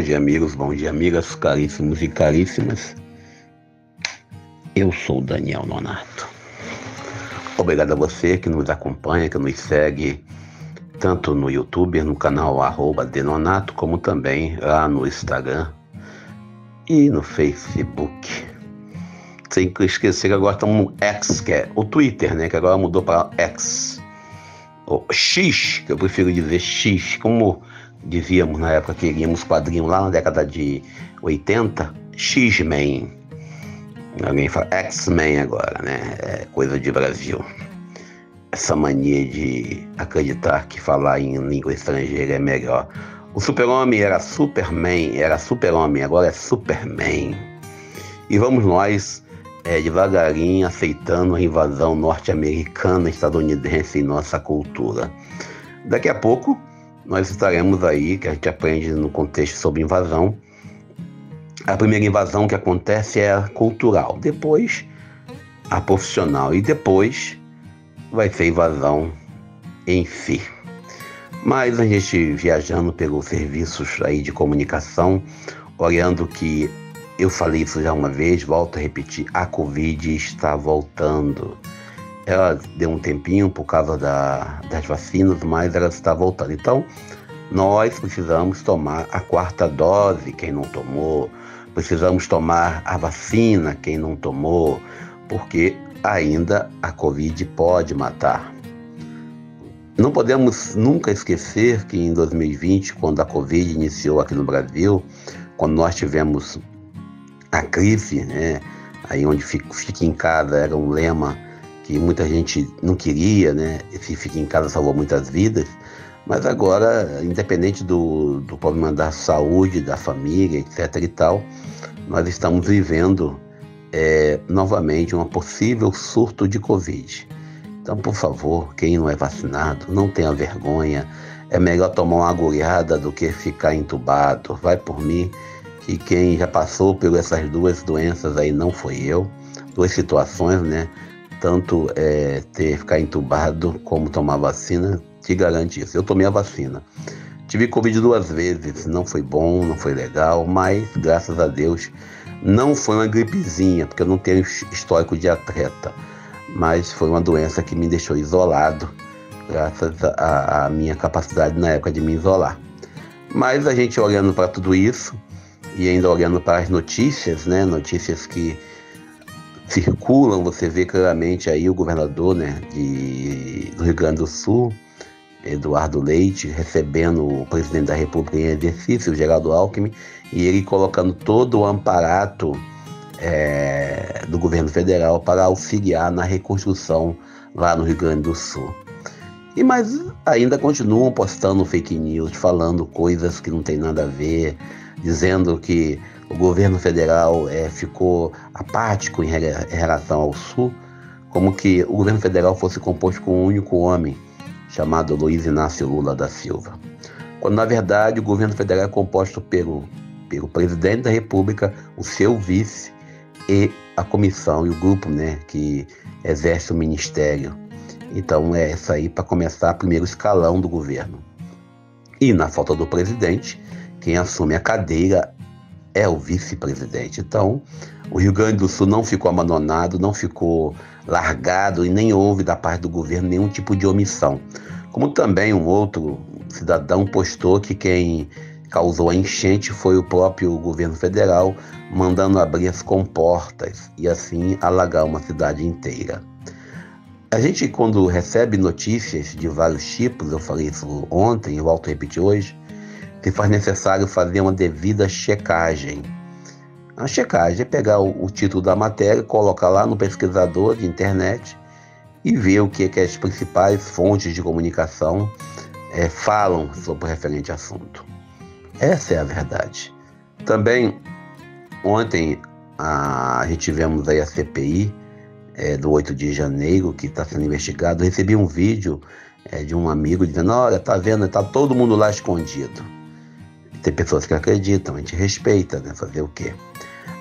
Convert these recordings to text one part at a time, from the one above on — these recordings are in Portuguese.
dia, amigos, bom dia, amigas, caríssimos e caríssimas. Eu sou o Daniel Nonato. Obrigado a você que nos acompanha, que nos segue, tanto no YouTube, no canal @denonato, como também lá no Instagram e no Facebook. Sem esquecer que agora estamos no X, que é o Twitter, né? Que agora mudou para X. Ou X, que eu prefiro dizer X, como dizíamos na época que líamos quadrinhos lá na década de 80, X-Men. Alguém fala X-Men agora, né? É coisa de Brasil. Essa mania de acreditar que falar em língua estrangeira é melhor. O Super-Homem era Superman, era Super-Homem, agora é Superman. E vamos nós, devagarinho, aceitando a invasão norte-americana, estadunidense em nossa cultura. Daqui a pouco, nós estaremos aí, que a gente aprende no contexto sobre invasão. A primeira invasão que acontece é a cultural, depois a profissional e depois vai ser invasão em si. Mas a gente viajando pelos serviços aí de comunicação, olhando que eu falei isso já uma vez, volto a repetir, a Covid está voltando. Ela deu um tempinho por causa das vacinas, mas ela está voltando. Então, nós precisamos tomar a 4ª dose, quem não tomou. Precisamos tomar a vacina, quem não tomou, porque ainda a Covid pode matar. Não podemos nunca esquecer que em 2020, quando a Covid iniciou aqui no Brasil, quando nós tivemos a crise, né, aí onde fique em casa era um lema que muita gente não queria, né? Esse fique em casa salvou muitas vidas. Mas agora, independente do problema da saúde, da família, etc. e tal, nós estamos vivendo novamente um possível surto de Covid. Então, por favor, quem não é vacinado, não tenha vergonha. É melhor tomar uma agulhada do que ficar entubado. Vai por mim, que quem já passou por essas duas doenças aí não foi eu. Duas situações, né? Tanto ficar entubado como tomar vacina, te garante isso. Eu tomei a vacina. Tive Covid 2 vezes, não foi bom, não foi legal, mas graças a Deus não foi uma gripezinha, porque eu não tenho histórico de atleta, mas foi uma doença que me deixou isolado, graças à minha capacidade na época de me isolar. Mas a gente olhando para tudo isso, e ainda olhando para as notícias, né, notícias que circulam, você vê claramente aí o governador, né, do Rio Grande do Sul, Eduardo Leite, recebendo o presidente da República em exercício, o Geraldo Alckmin, e ele colocando todo o amparato do governo federal para auxiliar na reconstrução lá no Rio Grande do Sul. Mas ainda continuam postando fake news, falando coisas que não tem nada a ver, dizendo que o governo federal ficou apático em relação ao Sul, como que o governo federal fosse composto por um único homem, chamado Luiz Inácio Lula da Silva. Quando, na verdade, o governo federal é composto pelo presidente da República, o seu vice e a comissão e o grupo, né, que exerce o ministério. Então, é isso aí para começar o primeiro escalão do governo. E, na falta do presidente, quem assume a cadeira é o vice-presidente. Então, o Rio Grande do Sul não ficou abandonado, não ficou largado e nem houve da parte do governo nenhum tipo de omissão. Como também um outro cidadão postou que quem causou a enchente foi o próprio governo federal, mandando abrir as comportas e assim alagar uma cidade inteira. A gente, quando recebe notícias de vários tipos, eu falei isso ontem, eu volto a repetir hoje, se faz necessário fazer uma devida checagem. A checagem é pegar o título da matéria, colocar lá no pesquisador de internet e ver o que as principais fontes de comunicação falam sobre o referente assunto. Essa é a verdade. Também, ontem, a gente tivemos aí a CPI do 8 de janeiro, que está sendo investigado. Eu recebi um vídeo de um amigo dizendo, olha, tá vendo, tá todo mundo lá escondido. Tem pessoas que acreditam, a gente respeita, né? Fazer o quê?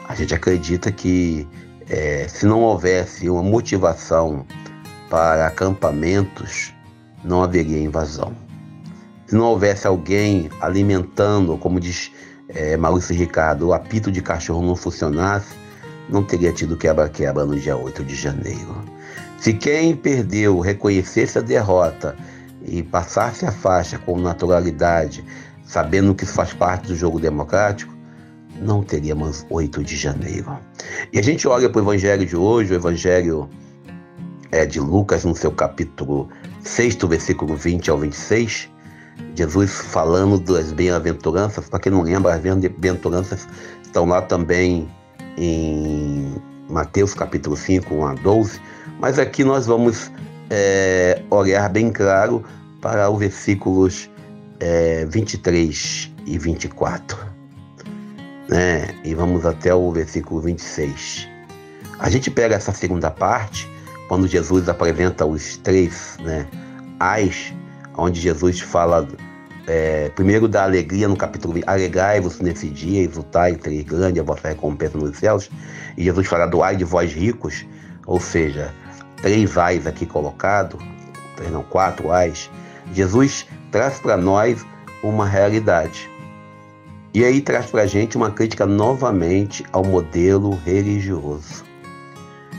A gente acredita que se não houvesse uma motivação para acampamentos, não haveria invasão. Se não houvesse alguém alimentando, como diz Maurício Ricardo, o apito de cachorro não funcionasse, não teria tido quebra-quebra no dia 8 de janeiro. Se quem perdeu reconhecesse a derrota e passasse a faixa com naturalidade, sabendo que isso faz parte do jogo democrático, não teríamos 8 de janeiro. E a gente olha para o evangelho de hoje, o evangelho de Lucas, no seu capítulo 6, versículo 20 ao 26, Jesus falando das bem-aventuranças. Para quem não lembra, as bem-aventuranças estão lá também em Mateus capítulo 5, 1 a 12, mas aqui nós vamos olhar bem claro para os versículos 23 e 24, né? E vamos até o versículo 26. A gente pega essa segunda parte, quando Jesus apresenta os três, né, ais, onde Jesus fala primeiro da alegria no capítulo 20, alegrai-vos nesse dia, exultai, sereis grande a vossa recompensa nos céus, e Jesus fala do ai de vós ricos, ou seja, 3 ais aqui colocado, 4 ais. Jesus traz para nós uma realidade, e aí traz para a gente uma crítica novamente ao modelo religioso.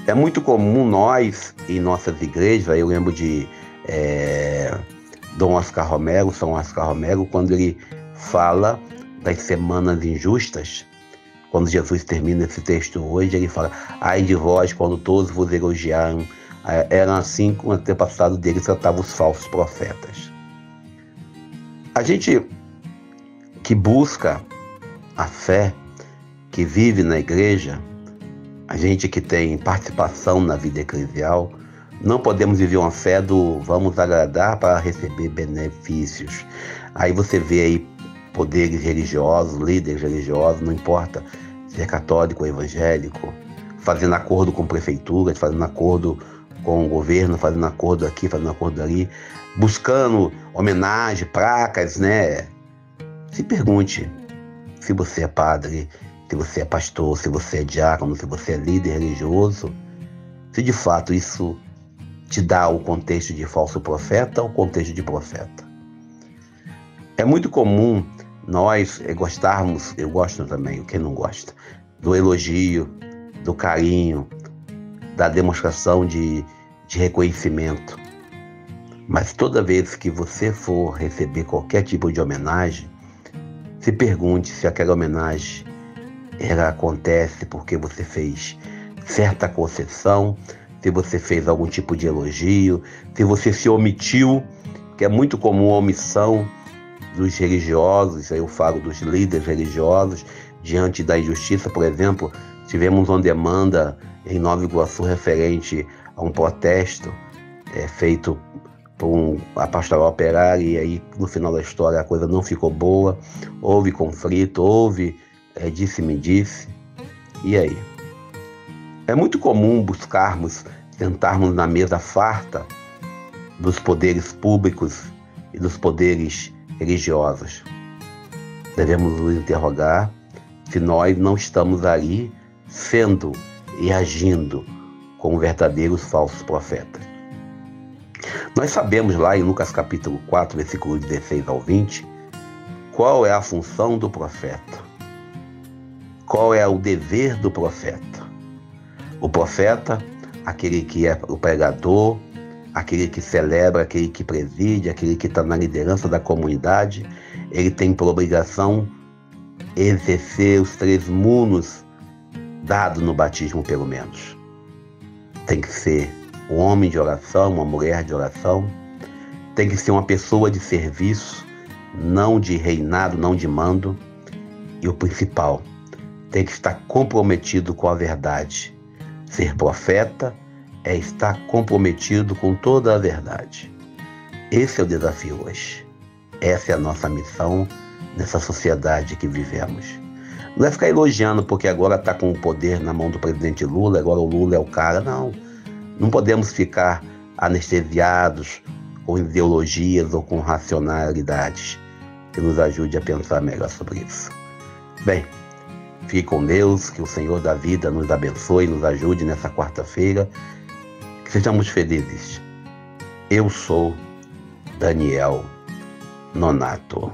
É muito comum nós, em nossas igrejas, eu lembro de Dom Oscar Romero, São Oscar Romero, quando ele fala das semanas injustas, quando Jesus termina esse texto hoje, ele fala: ai de vós quando todos vos elogiaram. Era assim que o antepassado dele tratava os falsos profetas. A gente que busca a fé, que vive na igreja, a gente que tem participação na vida eclesial, não podemos viver uma fé do vamos agradar para receber benefícios. Aí você vê aí poderes religiosos, líderes religiosos, não importa se é católico ou evangélico, fazendo acordo com prefeituras, fazendo acordo com o governo, fazendo acordo aqui, fazendo acordo ali, buscando homenagem, placas, né? Se pergunte se você é padre, se você é pastor, se você é diácono, se você é líder religioso, se de fato isso te dá o contexto de falso profeta ou contexto de profeta. É muito comum nós gostarmos, eu gosto também, quem não gosta, do elogio, do carinho, da demonstração de reconhecimento. Mas toda vez que você for receber qualquer tipo de homenagem, se pergunte se aquela homenagem ela acontece porque você fez certa concessão, se você fez algum tipo de elogio, se você se omitiu, que é muito comum a omissão dos religiosos, eu falo dos líderes religiosos, diante da injustiça. Por exemplo, tivemos uma demanda em Nova Iguaçu referente a um protesto feito por a pastoral operária, e aí no final da história a coisa não ficou boa, houve conflito, houve disse-me-disse, e aí? É muito comum sentarmos na mesa farta dos poderes públicos e dos poderes religiosos. Devemos nos interrogar se nós não estamos ali sendo e agindo como verdadeiros falsos profetas. Nós sabemos lá em Lucas capítulo 4, versículo 16 ao 20, qual é a função do profeta, qual é o dever do profeta. O profeta, aquele que é o pregador, aquele que celebra, aquele que preside, aquele que está na liderança da comunidade, ele tem por obrigação exercer os 3 munos dados no batismo, pelo menos. Tem que ser um homem de oração, uma mulher de oração, tem que ser uma pessoa de serviço, não de reinado, não de mando, e o principal, tem que estar comprometido com a verdade. Ser profeta é estar comprometido com toda a verdade. Esse é o desafio hoje. Essa é a nossa missão nessa sociedade que vivemos. Não é ficar elogiando porque agora está com o poder na mão do presidente Lula, agora o Lula é o cara. Não. Não podemos ficar anestesiados com ideologias ou com racionalidades que nos ajude a pensar melhor sobre isso. Bem, fique com Deus, que o Senhor da vida nos abençoe, nos ajude nessa quarta-feira, que sejamos felizes. Eu sou Daniel Nonato.